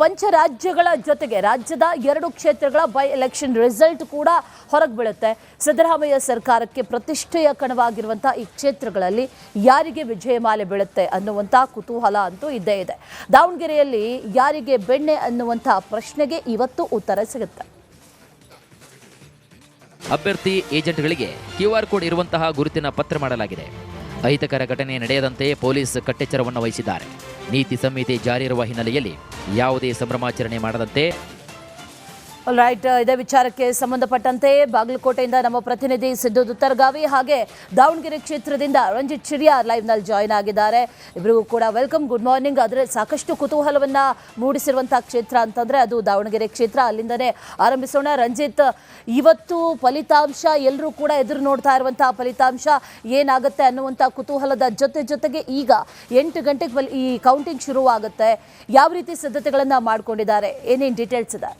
ಪಂಚರಾಜ್ಯಗಳ ಜೊತೆಗೆ ರಾಜ್ಯದ 2 ಕ್ಷೇತ್ರಗಳ ಬೈ ಎಲೆಕ್ಷನ್ ರಿಸಲ್ಟ್ ಕೂಡ ಹೊರಗೆ ಬೀಳುತ್ತೆ. ಸಿದ್ದರಾಮಯ್ಯ ಸರ್ಕಾರಕ್ಕೆ ಪ್ರತಿಷ್ಠೆಯ ಕಣವಾಗಿರುವಂಥ ಈ ಕ್ಷೇತ್ರಗಳಲ್ಲಿ ಯಾರಿಗೆ ವಿಜಯಮಾಲೆ ಬೀಳುತ್ತೆ ಅನ್ನುವಂಥ ಕುತೂಹಲ ಅಂತೂ ಇದ್ದೇ ಇದೆ. ದಾವಣಗೆರೆಯಲ್ಲಿ ಯಾರಿಗೆ ಬೆಣ್ಣೆ ಅನ್ನುವಂಥ ಪ್ರಶ್ನೆಗೆ ಇವತ್ತು ಉತ್ತರ ಸಿಗುತ್ತೆ. ಅಭ್ಯರ್ಥಿ ಏಜೆಂಟ್ಗಳಿಗೆ QR ಕೋಡ್ ಇರುವಂತಹ ಗುರುತಿನ ಪತ್ರ ಮಾಡಲಾಗಿದೆ. ಅಹಿತಕರ ಘಟನೆ ನಡೆಯದಂತೆ ಪೊಲೀಸ್ ಕಟ್ಟೆಚ್ಚರವನ್ನು ವಹಿಸಿದ್ದಾರೆ. ನೀತಿ ಸಂಹಿತೆ ಜಾರಿ ಇರುವ ಹಿನ್ನೆಲೆಯಲ್ಲಿ ಯಾವುದೇ ಸಂಭ್ರಮಾಚರಣೆ ಮಾಡದಂತೆ. ರೈಟ್, ಇದೇ ವಿಚಾರಕ್ಕೆ ಸಂಬಂಧಪಟ್ಟಂತೆ ಬಾಗಲಕೋಟೆಯಿಂದ ನಮ್ಮ ಪ್ರತಿನಿಧಿ ಸಿದ್ದು ದುತ್ತರ್ಗಾವಿ ಹಾಗೆ ದಾವಣಗೆರೆ ಕ್ಷೇತ್ರದಿಂದ ರಂಜಿತ್ ಚಿರಿಯಾರ್ ಲೈವ್ನಲ್ಲಿ ಜಾಯ್ನ್ ಆಗಿದ್ದಾರೆ. ಇಬ್ಬರಿಗೂ ಕೂಡ ವೆಲ್ಕಮ್, ಗುಡ್ ಮಾರ್ನಿಂಗ್. ಆದರೆ ಸಾಕಷ್ಟು ಕುತೂಹಲವನ್ನು ಮೂಡಿಸಿರುವಂಥ ಕ್ಷೇತ್ರ ಅಂತಂದರೆ ಅದು ದಾವಣಗೆರೆ ಕ್ಷೇತ್ರ. ಅಲ್ಲಿಂದನೇ ಆರಂಭಿಸೋಣ. ರಂಜಿತ್, ಇವತ್ತು ಫಲಿತಾಂಶ ಎಲ್ಲರೂ ಕೂಡ ಎದುರು ನೋಡ್ತಾ ಇರುವಂಥ ಫಲಿತಾಂಶ ಏನಾಗುತ್ತೆ ಅನ್ನುವಂಥ ಕುತೂಹಲದ ಜೊತೆಗೆ ಈಗ 8 ಗಂಟೆಗೆ ಈ ಕೌಂಟಿಂಗ್ ಶುರುವಾಗುತ್ತೆ. ಯಾವ ರೀತಿ ಸಿದ್ಧತೆಗಳನ್ನು ಮಾಡ್ಕೊಂಡಿದ್ದಾರೆ, ಏನೇನು ಡೀಟೇಲ್ಸ್ ಇದೆ?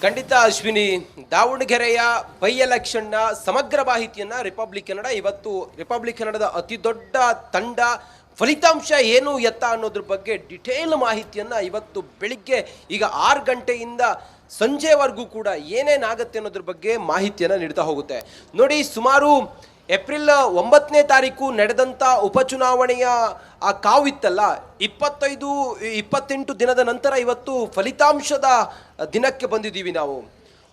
ಖಂಡಿತ ಅಶ್ವಿನಿ, ದಾವಣಗೆರೆಯ ಬೈ ಎಲೆಕ್ಷನ್ನ ಸಮಗ್ರ ಮಾಹಿತಿಯನ್ನು ರಿಪಬ್ಲಿಕ್ ಕನ್ನಡ ಇವತ್ತು ರಿಪಬ್ಲಿಕ್ ಕನ್ನಡದ ಅತಿ ದೊಡ್ಡ ತಂಡ ಫಲಿತಾಂಶ ಏನು ಎತ್ತ ಅನ್ನೋದ್ರ ಬಗ್ಗೆ ಡಿಟೇಲ್ ಮಾಹಿತಿಯನ್ನು ಇವತ್ತು ಬೆಳಿಗ್ಗೆ ಈಗ 6 ಗಂಟೆಯಿಂದ ಸಂಜೆವರೆಗೂ ಕೂಡ ಏನೇನಾಗುತ್ತೆ ಅನ್ನೋದ್ರ ಬಗ್ಗೆ ಮಾಹಿತಿಯನ್ನು ನೀಡ್ತಾ ಹೋಗುತ್ತೆ. ನೋಡಿ, ಸುಮಾರು ಏಪ್ರಿಲ್ 9ನೇ ತಾರೀಕು ನಡೆದಂಥ ಉಪಚುನಾವಣೆಯ ಆ ಕಾವಿತ್ತಲ್ಲ, 25-28 ದಿನದ ನಂತರ ಇವತ್ತು ಫಲಿತಾಂಶದ ದಿನಕ್ಕೆ ಬಂದಿದ್ದೀವಿ ನಾವು.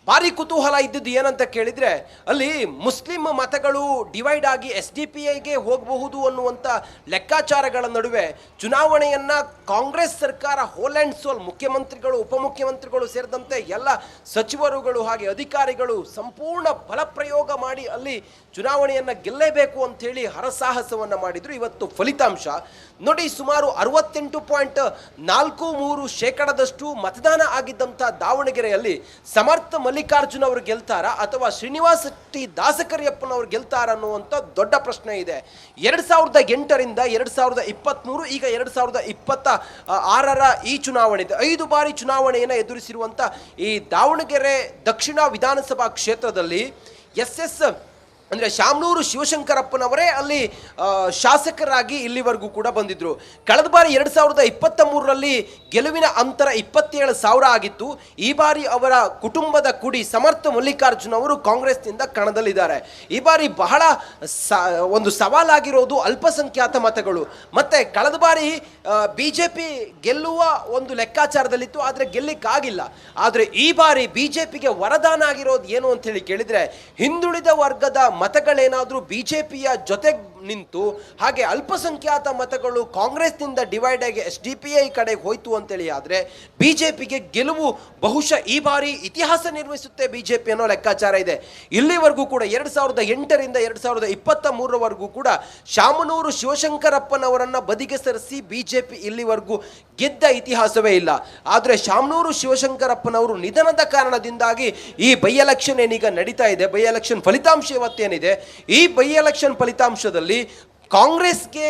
ಭಾರಿ ಕುತೂಹಲ ಇದ್ದಿದ್ದು ಏನಂತ ಕೇಳಿದರೆ, ಅಲ್ಲಿ ಮುಸ್ಲಿಂ ಮತಗಳು ಡಿವೈಡ್ ಆಗಿ SDPIಗೆ ಹೋಗಬಹುದು ಅನ್ನುವಂಥ ಲೆಕ್ಕಾಚಾರಗಳ ನಡುವೆ ಚುನಾವಣೆಯನ್ನು ಕಾಂಗ್ರೆಸ್ ಸರ್ಕಾರ ಹೋಲ್ ಆ್ಯಂಡ್ ಸೋಲ್, ಮುಖ್ಯಮಂತ್ರಿಗಳು ಉಪಮುಖ್ಯಮಂತ್ರಿಗಳು ಸೇರಿದಂತೆ ಎಲ್ಲ ಸಚಿವರುಗಳು ಹಾಗೆ ಅಧಿಕಾರಿಗಳು ಸಂಪೂರ್ಣ ಬಲಪ್ರಯೋಗ ಮಾಡಿ ಅಲ್ಲಿ ಚುನಾವಣೆಯನ್ನು ಗೆಲ್ಲೇಬೇಕು ಅಂಥೇಳಿ ಹರಸಾಹಸವನ್ನು ಮಾಡಿದರು. ಇವತ್ತು ಫಲಿತಾಂಶ ನೋಡಿ, ಸುಮಾರು 68.43% ಮತದಾನ ಆಗಿದ್ದಂಥ ದಾವಣಗೆರೆಯಲ್ಲಿ ಸಮರ್ಥ ಮಲ್ಲಿಕಾರ್ಜುನ್ ಅವರು ಗೆಲ್ತಾರಾ ಅಥವಾ ಶ್ರೀನಿವಾಸ ಟಿ ದಾಸಕರಿಯಪ್ಪನವರು ಗೆಲ್ತಾರ ಅನ್ನುವಂಥ ದೊಡ್ಡ ಪ್ರಶ್ನೆ ಇದೆ. 2008ರಿಂದ 2023 ಈಗ 2026ರ ಈ ಚುನಾವಣೆ ಇದೆ. 5 ಬಾರಿ ಚುನಾವಣೆಯನ್ನು ಎದುರಿಸಿರುವಂಥ ಈ ದಾವಣಗೆರೆ ದಕ್ಷಿಣ ವಿಧಾನಸಭಾ ಕ್ಷೇತ್ರದಲ್ಲಿ SS ಅಂದರೆ ಶಾಮನೂರು ಶಿವಶಂಕರಪ್ಪನವರೇ ಅಲ್ಲಿ ಶಾಸಕರಾಗಿ ಇಲ್ಲಿವರೆಗೂ ಕೂಡ ಬಂದಿದ್ದರು. ಕಳೆದ ಬಾರಿ 2023ರಲ್ಲಿ ಗೆಲುವಿನ ಅಂತರ 27,000 ಆಗಿತ್ತು. ಈ ಬಾರಿ ಅವರ ಕುಟುಂಬದ ಕುಡಿ ಸಮರ್ಥ ಮಲ್ಲಿಕಾರ್ಜುನ್ ಅವರು ಕಾಂಗ್ರೆಸ್ನಿಂದ ಕಣದಲ್ಲಿದ್ದಾರೆ. ಈ ಬಾರಿ ಬಹಳ ಒಂದು ಸವಾಲಾಗಿರೋದು ಅಲ್ಪಸಂಖ್ಯಾತ ಮತಗಳು. ಮತ್ತು ಕಳೆದ ಬಾರಿ BJP ಗೆಲ್ಲುವ ಒಂದು ಲೆಕ್ಕಾಚಾರದಲ್ಲಿತ್ತು, ಆದರೆ ಗೆಲ್ಲಿಕ್ಕಾಗಿಲ್ಲ. ಆದರೆ ಈ ಬಾರಿ BJPಗೆ ವರದಾನ ಆಗಿರೋದು ಏನು ಅಂತೇಳಿ ಕೇಳಿದರೆ, ಹಿಂದುಳಿದ ವರ್ಗದ ಮತಗಳೇನಾದರೂ BJPಯ ಜೊತೆ ನಿಂತು ಹಾಗೆ ಅಲ್ಪಸಂಖ್ಯಾತ ಮತಗಳು ಕಾಂಗ್ರೆಸ್ನಿಂದ ಡಿವೈಡ್ ಆಗಿ SDPI ಕಡೆಗೆ ಹೋಯ್ತು ಅಂತೇಳಿ ಆದರೆ BJPಗೆ ಗೆಲುವು ಬಹುಶಃ ಈ ಬಾರಿ ಇತಿಹಾಸ ನಿರ್ಮಿಸುತ್ತೆ BJP ಅನ್ನೋ ಲೆಕ್ಕಾಚಾರ ಇದೆ. ಇಲ್ಲಿವರೆಗೂ ಕೂಡ 2008ರಿಂದ 2023ರವರೆಗೂ ಕೂಡ ಶಾಮನೂರು ಶಿವಶಂಕರಪ್ಪನವರನ್ನು ಬದಿಗೆ ಸರಿಸಿ BJP ಇಲ್ಲಿವರೆಗೂ ಗೆದ್ದ ಇತಿಹಾಸವೇ ಇಲ್ಲ. ಆದರೆ ಶಾಮನೂರು ಶಿವಶಂಕರಪ್ಪನವರು ನಿಧನದ ಕಾರಣದಿಂದಾಗಿ ಈ ಬೈ ಎಲೆಕ್ಷನ್ ಏನೀಗ ನಡೀತಾ ಇದೆ, ಬೈ ಎಲೆಕ್ಷನ್ ಫಲಿತಾಂಶ ಇವತ್ತೇನಿದೆ, ಈ ಬೈ ಎಲೆಕ್ಷನ್ ಫಲಿತಾಂಶದಲ್ಲಿ ಕಾಂಗ್ರೆಸ್ಗೆ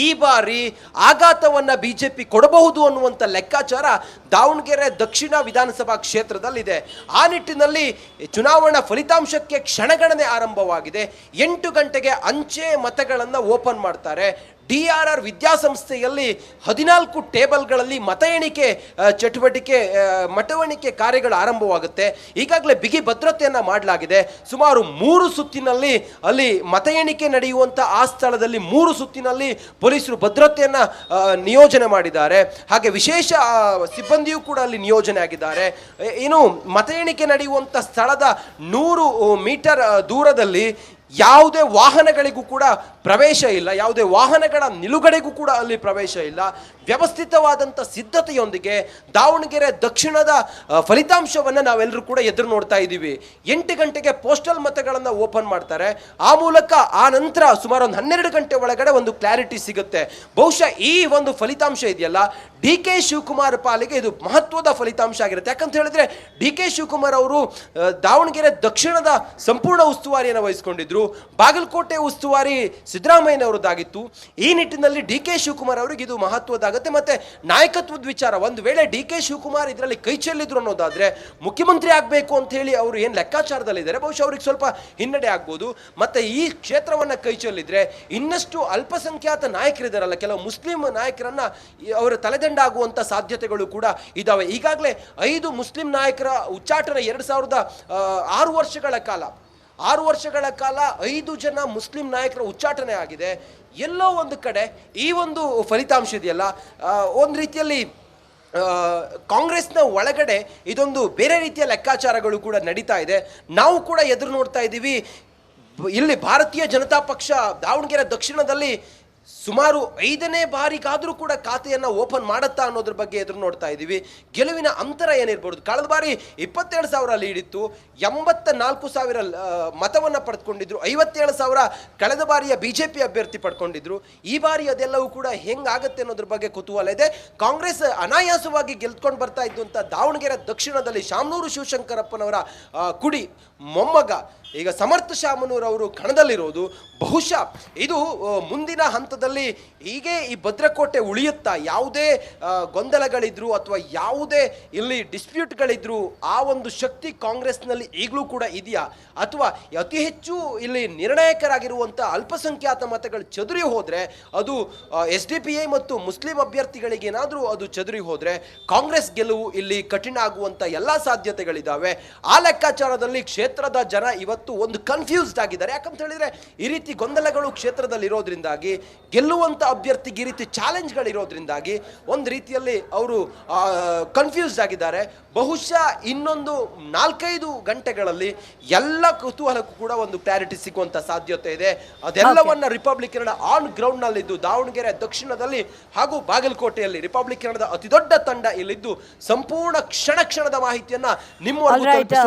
ಈ ಬಾರಿ ಆಘಾತವನ್ನು BJP ಕೊಡಬಹುದು ಅನ್ನುವಂಥ ಲೆಕ್ಕಾಚಾರ ದಾವಣಗೆರೆ ದಕ್ಷಿಣ ವಿಧಾನಸಭಾ ಕ್ಷೇತ್ರದಲ್ಲಿದೆ. ಆ ನಿಟ್ಟಿನಲ್ಲಿ ಚುನಾವಣಾ ಫಲಿತಾಂಶಕ್ಕೆ ಕ್ಷಣಗಣನೆ ಆರಂಭವಾಗಿದೆ. 8 ಗಂಟೆಗೆ ಅಂಚೆ ಮತಗಳನ್ನು ಓಪನ್ ಮಾಡ್ತಾರೆ. DRR ವಿದ್ಯಾಸಂಸ್ಥೆಯಲ್ಲಿ 14 ಟೇಬಲ್ಗಳಲ್ಲಿ ಮತ ಎಣಿಕೆ ಮತ ಎಣಿಕೆ ಕಾರ್ಯಗಳು ಆರಂಭವಾಗುತ್ತೆ. ಈಗಾಗಲೇ ಬಿಗಿ ಭದ್ರತೆಯನ್ನು ಮಾಡಲಾಗಿದೆ. ಸುಮಾರು 3 ಸುತ್ತಿನಲ್ಲಿ ಅಲ್ಲಿ ಮತ ಎಣಿಕೆ ನಡೆಯುವಂಥ ಆ ಸ್ಥಳದಲ್ಲಿ 3 ಸುತ್ತಿನಲ್ಲಿ ಪೊಲೀಸರು ಭದ್ರತೆಯನ್ನು ನಿಯೋಜನೆ ಮಾಡಿದ್ದಾರೆ. ಹಾಗೆ ವಿಶೇಷ ಸಿಬ್ಬಂದಿಯೂ ಕೂಡ ಅಲ್ಲಿ ನಿಯೋಜನೆ ಆಗಿದ್ದಾರೆ. ಇನ್ನು ಮತ ಎಣಿಕೆ ನಡೆಯುವಂಥ ಸ್ಥಳದ 100 ಮೀಟರ್ ದೂರದಲ್ಲಿ ಯಾವುದೇ ವಾಹನಗಳಿಗೂ ಕೂಡ ಪ್ರವೇಶ ಇಲ್ಲ, ಯಾವುದೇ ವಾಹನಗಳ ನಿಲುಗಡೆಗೂ ಕೂಡ ಅಲ್ಲಿ ಪ್ರವೇಶ ಇಲ್ಲ. ವ್ಯವಸ್ಥಿತವಾದಂಥ ಸಿದ್ಧತೆಯೊಂದಿಗೆ ದಾವಣಗೆರೆ ದಕ್ಷಿಣದ ಫಲಿತಾಂಶವನ್ನು ನಾವೆಲ್ಲರೂ ಕೂಡ ಎದುರು ನೋಡ್ತಾ ಇದ್ದೀವಿ. 8 ಗಂಟೆಗೆ ಪೋಸ್ಟಲ್ ಮತಗಳನ್ನು ಓಪನ್ ಮಾಡ್ತಾರೆ. ಆ ಮೂಲಕ ಆ ನಂತರ ಸುಮಾರು ಒಂದು 12 ಗಂಟೆ ಒಳಗಡೆ ಒಂದು ಕ್ಲಾರಿಟಿ ಸಿಗುತ್ತೆ. ಬಹುಶಃ ಈ ಒಂದು ಫಲಿತಾಂಶ ಇದೆಯಲ್ಲ, ಡಿ ಕೆ ಶಿವಕುಮಾರ್ ಪಾಲಿಗೆ ಇದು ಮಹತ್ವದ ಫಲಿತಾಂಶ ಆಗಿರುತ್ತೆ. ಯಾಕಂತ ಹೇಳಿದ್ರೆ ಡಿ ಕೆ ಶಿವಕುಮಾರ್ ಅವರು ದಾವಣಗೆರೆ ದಕ್ಷಿಣದ ಸಂಪೂರ್ಣ ಉಸ್ತುವಾರಿಯನ್ನು ವಹಿಸಿಕೊಂಡಿದ್ರು. ಬಾಗಲಕೋಟೆ ಉಸ್ತುವಾರಿ ಸಿದ್ದರಾಮಯ್ಯನವರದ್ದಾಗಿತ್ತು. ಈ ನಿಟ್ಟಿನಲ್ಲಿ ಡಿ ಕೆ ಶಿವಕುಮಾರ್ ಅವರಿಗೆ ಇದು ಮಹತ್ವದಾಗುತ್ತೆ. ಮತ್ತೆ ನಾಯಕತ್ವದ ವಿಚಾರ, ಒಂದು ವೇಳೆ ಡಿ ಕೆ ಶಿವಕುಮಾರ್ ಇದರಲ್ಲಿ ಕೈ ಚೆಲ್ಲಿದ್ರು ಅನ್ನೋದಾದ್ರೆ ಮುಖ್ಯಮಂತ್ರಿ ಆಗಬೇಕು ಅಂತ ಹೇಳಿ ಅವರು ಏನು ಲೆಕ್ಕಾಚಾರದಲ್ಲಿದ್ದಾರೆ, ಬಹುಶಃ ಅವ್ರಿಗೆ ಸ್ವಲ್ಪ ಹಿನ್ನಡೆ ಆಗ್ಬೋದು. ಮತ್ತೆ ಈ ಕ್ಷೇತ್ರವನ್ನ ಕೈ ಚೆಲ್ಲಿದ್ರೆ ಇನ್ನಷ್ಟು ಅಲ್ಪಸಂಖ್ಯಾತ ನಾಯಕರಿದ್ದಾರಲ್ಲ, ಕೆಲವು ಮುಸ್ಲಿಂ ನಾಯಕರನ್ನ ಅವರ ತಲೆದಂಡ ಆಗುವಂತ ಸಾಧ್ಯತೆಗಳು ಕೂಡ ಇದಾವೆ. ಈಗಾಗಲೇ 5 ಮುಸ್ಲಿಂ ನಾಯಕರ ಉಚ್ಚಾಟನೆ 2006 ವರ್ಷಗಳ ಕಾಲ 5 ಜನ ಮುಸ್ಲಿಂ ನಾಯಕರ ಉಚ್ಚಾಟನೆ ಆಗಿದೆ. ಎಲ್ಲೋ ಒಂದು ಕಡೆ ಈ ಒಂದು ಫಲಿತಾಂಶ ಇದೆಯಲ್ಲ, ಒಂದು ರೀತಿಯಲ್ಲಿ ಕಾಂಗ್ರೆಸ್ನ ಒಳಗಡೆ ಇದೊಂದು ಬೇರೆ ರೀತಿಯ ಲೆಕ್ಕಾಚಾರಗಳು ಕೂಡ ನಡೀತಾ ಇದೆ. ನಾವು ಕೂಡ ಎದುರು ನೋಡ್ತಾ ಇದ್ದೀವಿ. ಇಲ್ಲಿ ಭಾರತೀಯ ಜನತಾ ಪಕ್ಷ ದಾವಣಗೆರೆ ದಕ್ಷಿಣದಲ್ಲಿ ಸುಮಾರು 5ನೇ ಬಾರಿಗಾದರೂ ಕೂಡ ಖಾತೆಯನ್ನು ಓಪನ್ ಮಾಡುತ್ತಾ ಅನ್ನೋದ್ರ ಬಗ್ಗೆ ಎದುರು ನೋಡ್ತಾ ಇದ್ದೀವಿ. ಗೆಲುವಿನ ಅಂತರ ಏನಿರ್ಬೋದು, ಕಳೆದ ಬಾರಿ 27,000 ಲೀಡ್ ಇತ್ತು, 84,000 ಮತವನ್ನು ಪಡೆದುಕೊಂಡಿದ್ರು, 57,000 ಕಳೆದ ಬಾರಿಯ ಬಿಜೆಪಿ ಅಭ್ಯರ್ಥಿ ಪಡ್ಕೊಂಡಿದ್ರು. ಈ ಬಾರಿ ಅದೆಲ್ಲವೂ ಕೂಡ ಹೆಂಗಾಗತ್ತೆ ಅನ್ನೋದ್ರ ಬಗ್ಗೆ ಕುತೂಹಲ ಇದೆ. ಕಾಂಗ್ರೆಸ್ ಅನಾಯಾಸವಾಗಿ ಗೆಲ್ಕೊಂಡು ಬರ್ತಾ ಇದ್ದು ಅಂತ ದಾವಣಗೆರೆ ದಕ್ಷಿಣದಲ್ಲಿ ಶಾಮನೂರು ಶಿವಶಂಕರಪ್ಪನವರ ಕುಡಿ ಮೊಮ್ಮಗ ಈಗ ಸಮರ್ಥ ಶಾಮನೂರ್ ಅವರು ಕಣದಲ್ಲಿರೋದು. ಬಹುಶಃ ಇದು ಮುಂದಿನ ಹಂತದಲ್ಲಿ ಹೀಗೆ ಈ ಭದ್ರಕೋಟೆ ಉಳಿಯುತ್ತಾ, ಯಾವುದೇ ಗೊಂದಲಗಳಿದ್ರು ಅಥವಾ ಯಾವುದೇ ಇಲ್ಲಿ ಡಿಸ್ಪ್ಯೂಟ್ಗಳಿದ್ರು ಆ ಒಂದು ಶಕ್ತಿ ಕಾಂಗ್ರೆಸ್ನಲ್ಲಿ ಈಗಲೂ ಕೂಡ ಇದೆಯಾ, ಅಥವಾ ಅತಿ ಹೆಚ್ಚು ಇಲ್ಲಿ ನಿರ್ಣಾಯಕರಾಗಿರುವಂಥ ಅಲ್ಪಸಂಖ್ಯಾತ ಮತಗಳು ಚದುರಿ ಹೋದರೆ ಅದು SDPI ಮತ್ತು ಮುಸ್ಲಿಂ ಅಭ್ಯರ್ಥಿಗಳಿಗೇನಾದರೂ ಅದು ಚದುರಿ ಹೋದರೆ ಕಾಂಗ್ರೆಸ್ ಗೆಲುವು ಇಲ್ಲಿ ಕಠಿಣ ಆಗುವಂಥ ಎಲ್ಲ ಸಾಧ್ಯತೆಗಳಿದ್ದಾವೆ. ಆ ಲೆಕ್ಕಾಚಾರದಲ್ಲಿ ಕ್ಷೇತ್ರದ ಜನ ಇವತ್ತು ಒಂದು ಕನ್ಫ್ಯೂಸ್ಡ್ ಆಗಿದ್ದಾರೆ. ಯಾಕಂತ ಹೇಳಿದ್ರೆ ಈ ರೀತಿ ಗೊಂದಲಗಳು ಕ್ಷೇತ್ರದಲ್ಲಿ ಇರೋದ್ರಿಂದಾಗಿ, ಗೆಲ್ಲುವಂತ ಅಭ್ಯರ್ಥಿಗೆ ಈ ರೀತಿ ಚಾಲೆಂಜ್ಗಳಿರೋದ್ರಿಂದಾಗಿ ಒಂದು ರೀತಿಯಲ್ಲಿ ಅವರು ಕನ್ಫ್ಯೂಸ್ಡ್ ಆಗಿದ್ದಾರೆ. ಬಹುಶಃ ಇನ್ನೊಂದು 4-5 ಗಂಟೆಗಳಲ್ಲಿ ಎಲ್ಲ ಕುತೂಹಲಕ್ಕೂ ಕೂಡ ಒಂದು ಕ್ಲಾರಿಟಿ ಸಿಗುವಂತ ಸಾಧ್ಯತೆ ಇದೆ. ಅದೆಲ್ಲವನ್ನ ರಿಪಬ್ಲಿಕ್ ಕನ್ನಡ ಆನ್ ಗ್ರೌಂಡ್ ನಲ್ಲಿದ್ದು ದಾವಣಗೆರೆ ದಕ್ಷಿಣದಲ್ಲಿ ಹಾಗೂ ಬಾಗಲಕೋಟೆಯಲ್ಲಿ ರಿಪಬ್ಲಿಕ್ ಕನ್ನಡದ ಅತಿ ದೊಡ್ಡ ತಂಡ ಇಲ್ಲಿದ್ದು ಸಂಪೂರ್ಣ ಕ್ಷಣದ ಮಾಹಿತಿಯನ್ನ ನಿಮ್ಮ